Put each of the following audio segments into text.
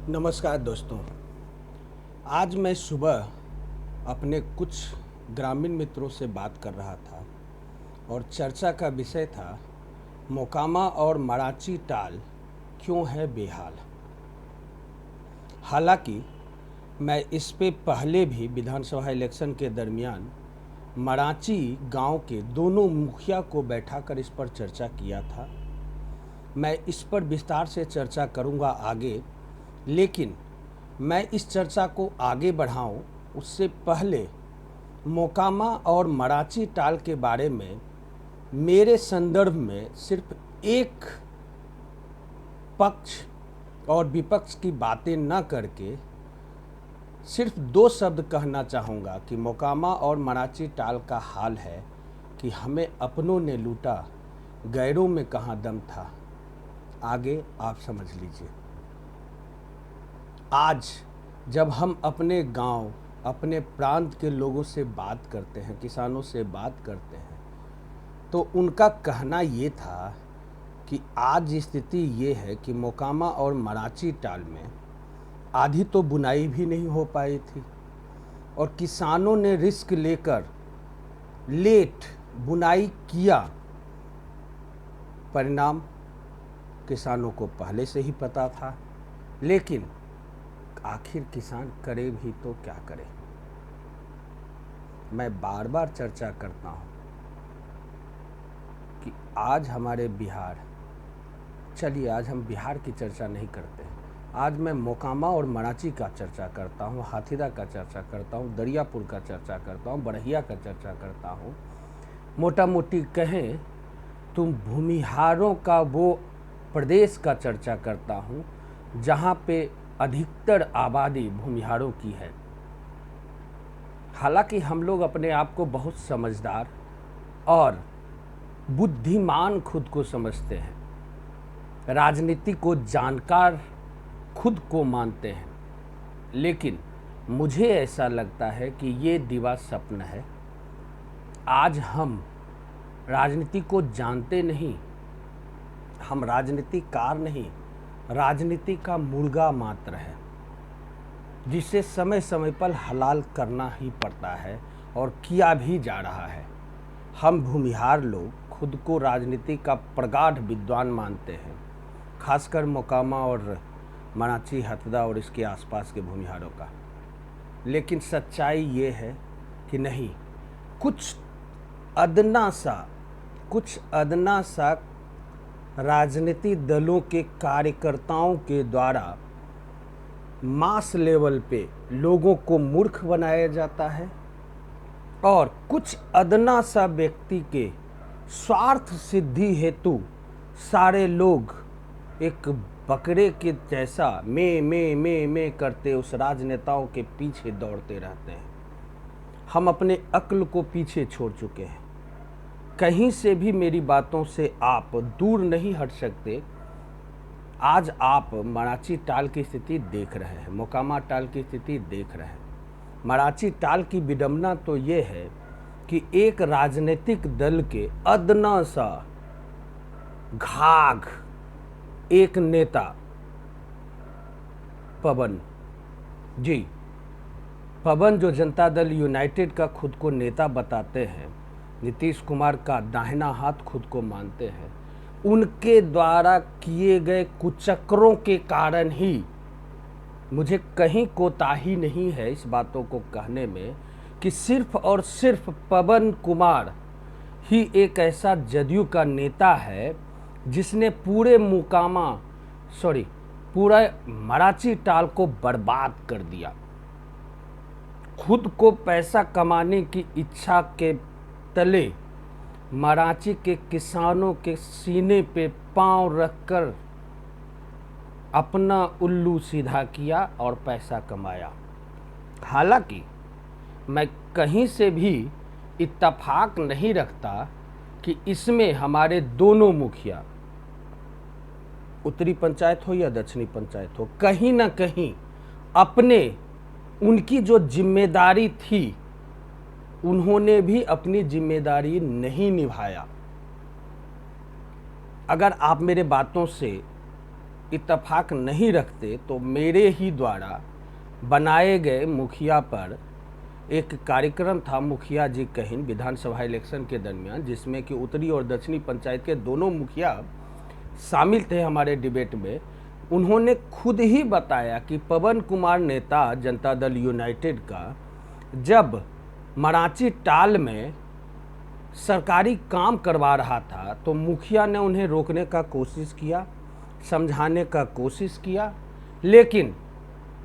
नमस्कार दोस्तों। आज मैं सुबह अपने कुछ ग्रामीण मित्रों से बात कर रहा था और चर्चा का विषय था मोकामा और मराची टाल क्यों है बेहाल। हालांकि मैं इस पे पहले भी विधानसभा इलेक्शन के दरमियान मराची गांव के दोनों मुखिया को बैठाकर इस पर चर्चा किया था। मैं इस पर विस्तार से चर्चा करूंगा आगे, लेकिन मैं इस चर्चा को आगे बढ़ाऊं उससे पहले मोकामा और मराची टाल के बारे में मेरे संदर्भ में सिर्फ एक पक्ष और विपक्ष की बातें न करके सिर्फ दो शब्द कहना चाहूँगा कि मोकामा और मराची टाल का हाल है कि हमें अपनों ने लूटा, गैरों में कहाँ दम था। आगे आप समझ लीजिए। आज जब हम अपने गांव, अपने प्रांत के लोगों से बात करते हैं, किसानों से बात करते हैं, तो उनका कहना ये था कि आज स्थिति ये है कि मोकामा और मराची टाल में आधी तो बुनाई भी नहीं हो पाई थी और किसानों ने रिस्क लेकर लेट बुनाई किया। परिणाम किसानों को पहले से ही पता था, लेकिन आखिर किसान करे भी तो क्या करे। मैं बार बार चर्चा करता हूँ कि आज हमारे बिहार, चलिए आज हम बिहार की चर्चा नहीं करते हैं, आज मैं मोकामा और मराची का चर्चा करता हूँ, हाथीदा का चर्चा करता हूँ, दरियापुर का चर्चा करता हूँ, बड़हिया का चर्चा करता हूँ। मोटा मोटी कहें तुम भूमिहारों का वो प्रदेश का चर्चा करता हूँ जहाँ पे अधिकतर आबादी भूमिहारों की है। हालांकि हम लोग अपने आप को बहुत समझदार और बुद्धिमान खुद को समझते हैं, राजनीति को जानकार खुद को मानते हैं, लेकिन मुझे ऐसा लगता है कि ये दिवा स्वप्न है। आज हम राजनीति को जानते नहीं, हम राजनीतिकार नहीं, राजनीति का मुर्गा मात्र है जिसे समय समय पर हलाल करना ही पड़ता है और किया भी जा रहा है। हम भूमिहार लोग खुद को राजनीति का प्रगाढ़ विद्वान मानते हैं, खासकर मोकामा और मराची, हाथीदा और इसके आसपास के भूमिहारों का। लेकिन सच्चाई ये है कि नहीं, कुछ अदना सा राजनीति दलों के कार्यकर्ताओं के द्वारा मास लेवल पे लोगों को मूर्ख बनाया जाता है और कुछ अदना सा व्यक्ति के स्वार्थ सिद्धि हेतु सारे लोग एक बकरे के जैसा में करते उस राजनेताओं के पीछे दौड़ते रहते हैं। हम अपने अक्ल को पीछे छोड़ चुके हैं। कहीं से भी मेरी बातों से आप दूर नहीं हट सकते। आज आप मराची टाल की स्थिति देख रहे हैं, मोकामा टाल की स्थिति देख रहे हैं। मराची टाल की विडंबना तो ये है कि एक राजनीतिक दल के अदना सा घाघ एक नेता पवन जो जनता दल यूनाइटेड का खुद को नेता बताते हैं, नीतीश कुमार का दाहिना हाथ खुद को मानते हैं, उनके द्वारा किए गए कुचक्रों के कारण ही मुझे कहीं कोताही नहीं है इस बातों को कहने में कि सिर्फ और सिर्फ पवन कुमार ही एक ऐसा जदयू का नेता है जिसने पूरे पूरा मराची टाल को बर्बाद कर दिया। खुद को पैसा कमाने की इच्छा के तले मराची के किसानों के सीने पे पांव रखकर अपना उल्लू सीधा किया और पैसा कमाया। हालांकि मैं कहीं से भी इत्तेफाक नहीं रखता कि इसमें हमारे दोनों मुखिया, उत्तरी पंचायत हो या दक्षिणी पंचायत हो, कहीं ना कहीं उनकी जो जिम्मेदारी थी उन्होंने भी अपनी जिम्मेदारी नहीं निभाया। अगर आप मेरे बातों से इत्तेफाक नहीं रखते तो मेरे ही द्वारा बनाए गए मुखिया पर एक कार्यक्रम था, मुखिया जी कहिन, विधानसभा इलेक्शन के दरमियान, जिसमें कि उत्तरी और दक्षिणी पंचायत के दोनों मुखिया शामिल थे हमारे डिबेट में। उन्होंने खुद ही बताया कि पवन कुमार नेता जनता दल यूनाइटेड का जब मराची टाल में सरकारी काम करवा रहा था तो मुखिया ने उन्हें रोकने का कोशिश किया, समझाने का कोशिश किया, लेकिन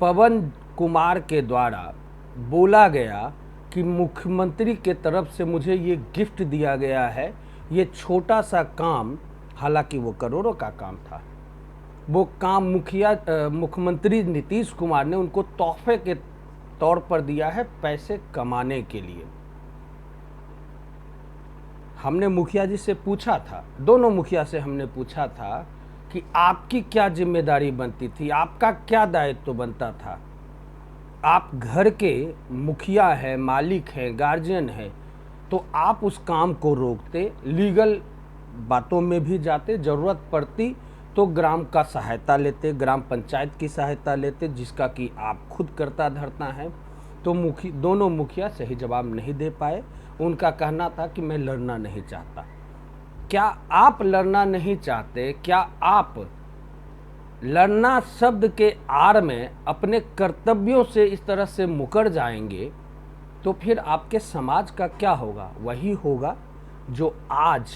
पवन कुमार के द्वारा बोला गया कि मुख्यमंत्री के तरफ से मुझे ये गिफ्ट दिया गया है, ये छोटा सा काम, हालांकि वो करोड़ों का काम था, वो काम मुख्यमंत्री नीतीश कुमार ने उनको तोहफे के तौर पर दिया है पैसे कमाने के लिए। हमने मुखिया जी से पूछा था, दोनों मुखिया से हमने पूछा था कि आपकी क्या जिम्मेदारी बनती थी, आपका क्या दायित्व बनता था। आप घर के मुखिया हैं, मालिक हैं, गार्जियन हैं, तो आप उस काम को रोकते, लीगल बातों में भी जाते, ज़रूरत पड़ती तो ग्राम का सहायता लेते, ग्राम पंचायत की सहायता लेते, जिसका कि आप खुद करता धरता है। तो दोनों मुखिया सही जवाब नहीं दे पाए। उनका कहना था कि मैं लड़ना नहीं चाहता। क्या आप लड़ना नहीं चाहते? क्या आप लड़ना शब्द के आड़ में अपने कर्तव्यों से इस तरह से मुकर जाएंगे तो फिर आपके समाज का क्या होगा? वही होगा जो आज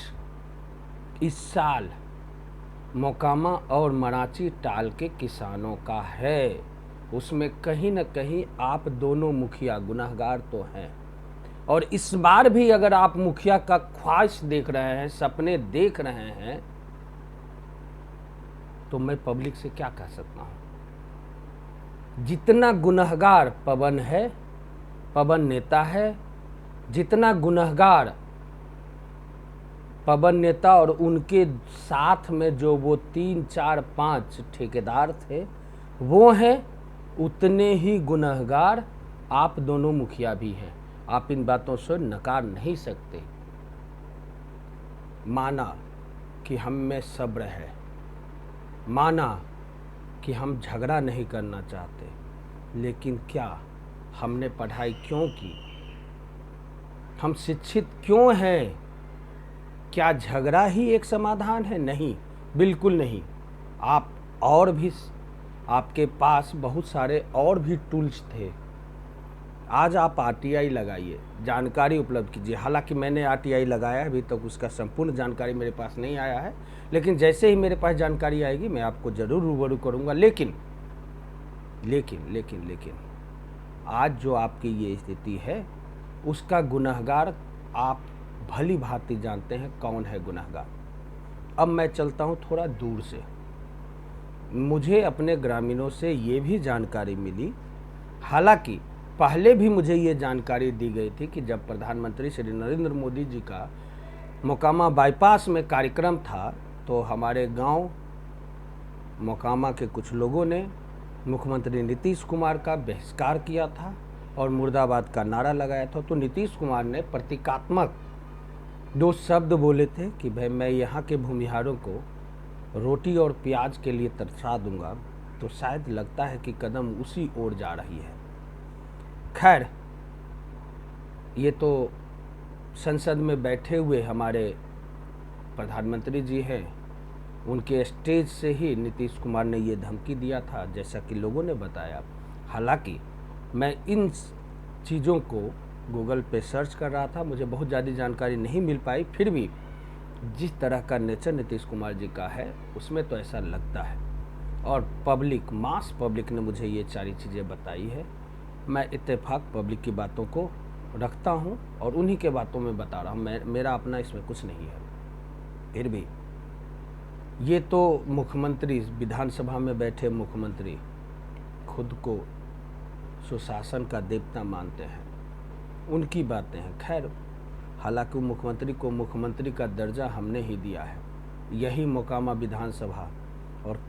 इस साल मोकामा और मराची टाल के किसानों का है। उसमें कहीं न कहीं आप दोनों मुखिया गुनहगार तो हैं। और इस बार भी अगर आप मुखिया का ख्वाहिश देख रहे हैं, सपने देख रहे हैं, तो मैं पब्लिक से क्या कह सकता हूं? जितना गुनहगार पवन है, पवन नेता है, जितना गुनहगार पवन नेता और उनके साथ में जो वो 3, 4, 5 ठेकेदार थे वो हैं, उतने ही गुनहगार आप दोनों मुखिया भी हैं। आप इन बातों से नकार नहीं सकते। माना कि हम में सब्र है, माना कि हम झगड़ा नहीं करना चाहते, लेकिन क्या हमने पढ़ाई क्यों की? हम शिक्षित क्यों हैं? क्या झगड़ा ही एक समाधान है? नहीं, बिल्कुल नहीं। आप और भी, आपके पास बहुत सारे और भी टूल्स थे। आज आप आरटीआई लगाइए, जानकारी उपलब्ध कीजिए। हालांकि मैंने आरटीआई लगाया, अभी तक उसका संपूर्ण जानकारी मेरे पास नहीं आया है, लेकिन जैसे ही मेरे पास जानकारी आएगी मैं आपको ज़रूर रूबरू करूँगा। लेकिन आज जो आपकी ये स्थिति है उसका गुनहगार आप भली भांति जानते हैं कौन है गुनहगार। अब मैं चलता हूँ थोड़ा दूर से। मुझे अपने ग्रामीणों से ये भी जानकारी मिली, हालांकि पहले भी मुझे ये जानकारी दी गई थी कि जब प्रधानमंत्री श्री नरेंद्र मोदी जी का मोकामा बाईपास में कार्यक्रम था तो हमारे गांव मोकामा के कुछ लोगों ने मुख्यमंत्री नीतीश कुमार का बहिष्कार किया था और मुर्दाबाद का नारा लगाया था। तो नीतीश कुमार ने प्रतीकात्मक 2 शब्द बोले थे कि भाई मैं यहाँ के भूमिहारों को रोटी और प्याज के लिए तरसा दूंगा। तो शायद लगता है कि कदम उसी ओर जा रही है। खैर, ये तो संसद में बैठे हुए हमारे प्रधानमंत्री जी हैं, उनके स्टेज से ही नीतीश कुमार ने ये धमकी दिया था, जैसा कि लोगों ने बताया। हालांकि मैं इन चीज़ों को गूगल पे सर्च कर रहा था, मुझे बहुत ज़्यादा जानकारी नहीं मिल पाई। फिर भी जिस तरह का नेचर नीतीश कुमार जी का है उसमें तो ऐसा लगता है। और मास पब्लिक ने मुझे ये सारी चीज़ें बताई है। मैं इत्तेफाक पब्लिक की बातों को रखता हूँ और उन्हीं के बातों में बता रहा हूँ, मेरा अपना इसमें कुछ नहीं है। फिर भी ये तो मुख्यमंत्री, विधानसभा में बैठे मुख्यमंत्री खुद को सुशासन का देवता मानते हैं, उनकी बातें हैं। खैर, हालांकि मुख्यमंत्री को मुख्यमंत्री का दर्जा हमने ही दिया है। यही मोकामा विधानसभा और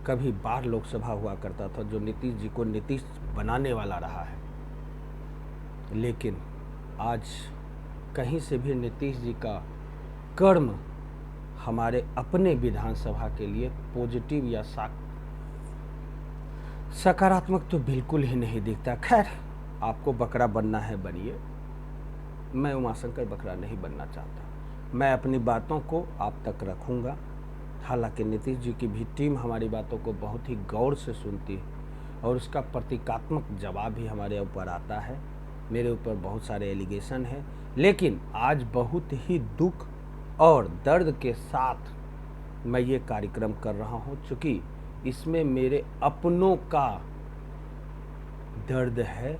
कभी बार लोकसभा हुआ करता था जो नीतीश जी को नीतीश बनाने वाला रहा है। लेकिन आज कहीं से भी नीतीश जी का कर्म हमारे अपने विधानसभा के लिए पॉजिटिव या सकारात्मक तो बिल्कुल ही नहीं दिखता। खैर, आपको बकरा बनना है बनिए, मैं उमाशंकर बकरा नहीं बनना चाहता। मैं अपनी बातों को आप तक रखूंगा। हालांकि नीतीश जी की भी टीम हमारी बातों को बहुत ही गौर से सुनती है और उसका प्रतीकात्मक जवाब भी हमारे ऊपर आता है। मेरे ऊपर बहुत सारे एलिगेशन हैं, लेकिन आज बहुत ही दुख और दर्द के साथ मैं ये कार्यक्रम कर रहा हूँ, चूँकि इसमें मेरे अपनों का दर्द है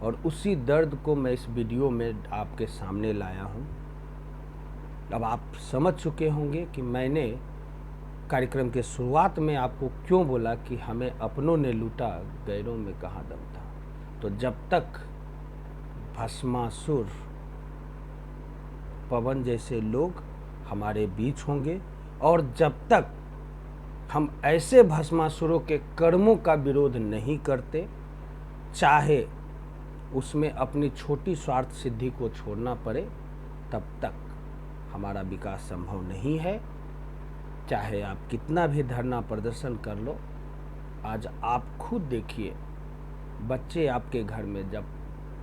और उसी दर्द को मैं इस वीडियो में आपके सामने लाया हूँ। अब आप समझ चुके होंगे कि मैंने कार्यक्रम के शुरुआत में आपको क्यों बोला कि हमें अपनों ने लूटा, गैरों में कहाँ दम था। तो जब तक भस्मासुर पवन जैसे लोग हमारे बीच होंगे और जब तक हम ऐसे भस्मासुरों के कर्मों का विरोध नहीं करते, चाहे उसमें अपनी छोटी स्वार्थ सिद्धि को छोड़ना पड़े, तब तक हमारा विकास संभव नहीं है। चाहे आप कितना भी धरना प्रदर्शन कर लो, आज आप खुद देखिए, बच्चे आपके घर में जब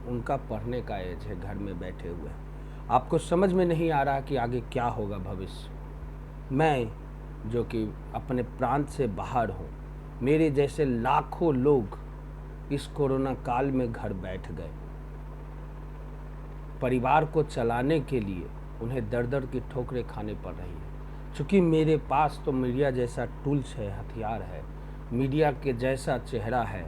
उनका पढ़ने का एज है, घर में बैठे हुए हैं, आपको समझ में नहीं आ रहा कि आगे क्या होगा भविष्य। मैं जो कि अपने प्रांत से बाहर हूँ, मेरे जैसे लाखों लोग इस कोरोना काल में घर बैठ गए। परिवार को चलाने के लिए उन्हें दर दर की ठोकरें खाने पड़ रही है। चूँकि मेरे पास तो मीडिया जैसा टूल्स है, हथियार है, मीडिया के जैसा चेहरा है,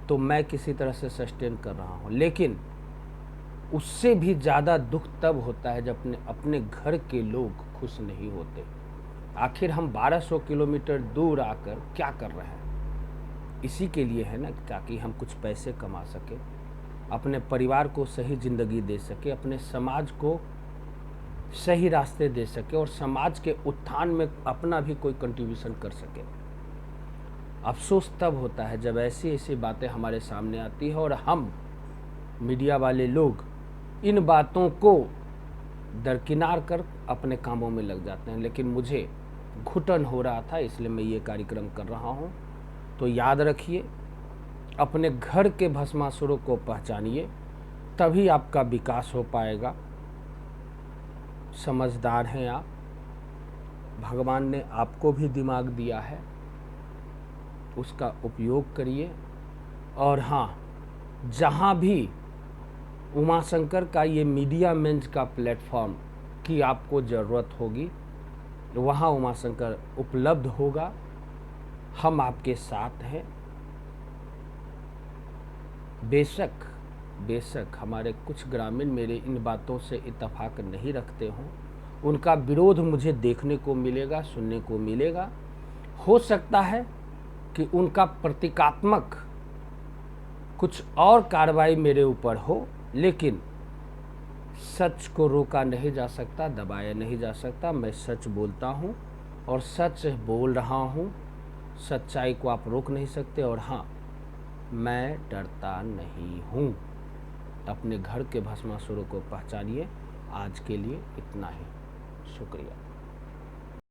तो मैं किसी तरह से सस्टेन कर रहा हूँ। लेकिन उससे भी ज़्यादा दुख तब होता है जब अपने घर के लोग खुश नहीं होते। आखिर हम 1200 किलोमीटर दूर आकर क्या कर रहे हैं? इसी के लिए है ना, ताकि हम कुछ पैसे कमा सके, अपने परिवार को सही ज़िंदगी दे सके, अपने समाज को सही रास्ते दे सके और समाज के उत्थान में अपना भी कोई कंट्रीब्यूशन कर सके। अफसोस तब होता है जब ऐसी ऐसी बातें हमारे सामने आती है और हम मीडिया वाले लोग इन बातों को दरकिनार कर अपने कामों में लग जाते हैं। लेकिन मुझे घुटन हो रहा था, इसलिए मैं ये कार्यक्रम कर रहा हूँ। तो याद रखिए, अपने घर के भस्मासुरों को पहचानिए, तभी आपका विकास हो पाएगा। समझदार हैं आप, भगवान ने आपको भी दिमाग दिया है, उसका उपयोग करिए। और हाँ, जहाँ भी उमाशंकर का ये मीडिया मंच का प्लेटफॉर्म की आपको ज़रूरत होगी, वहाँ उमाशंकर उपलब्ध होगा। हम आपके साथ हैं। बेशक हमारे कुछ ग्रामीण मेरे इन बातों से इत्तेफाक नहीं रखते हों, उनका विरोध मुझे देखने को मिलेगा, सुनने को मिलेगा। हो सकता है कि उनका प्रतीकात्मक कुछ और कार्रवाई मेरे ऊपर हो, लेकिन सच को रोका नहीं जा सकता, दबाया नहीं जा सकता। मैं सच बोलता हूँ और सच बोल रहा हूँ। सच्चाई को आप रोक नहीं सकते। और हाँ, मैं डरता नहीं हूँ। अपने घर के भस्मासुरों को पहचानिए। आज के लिए इतना ही, शुक्रिया।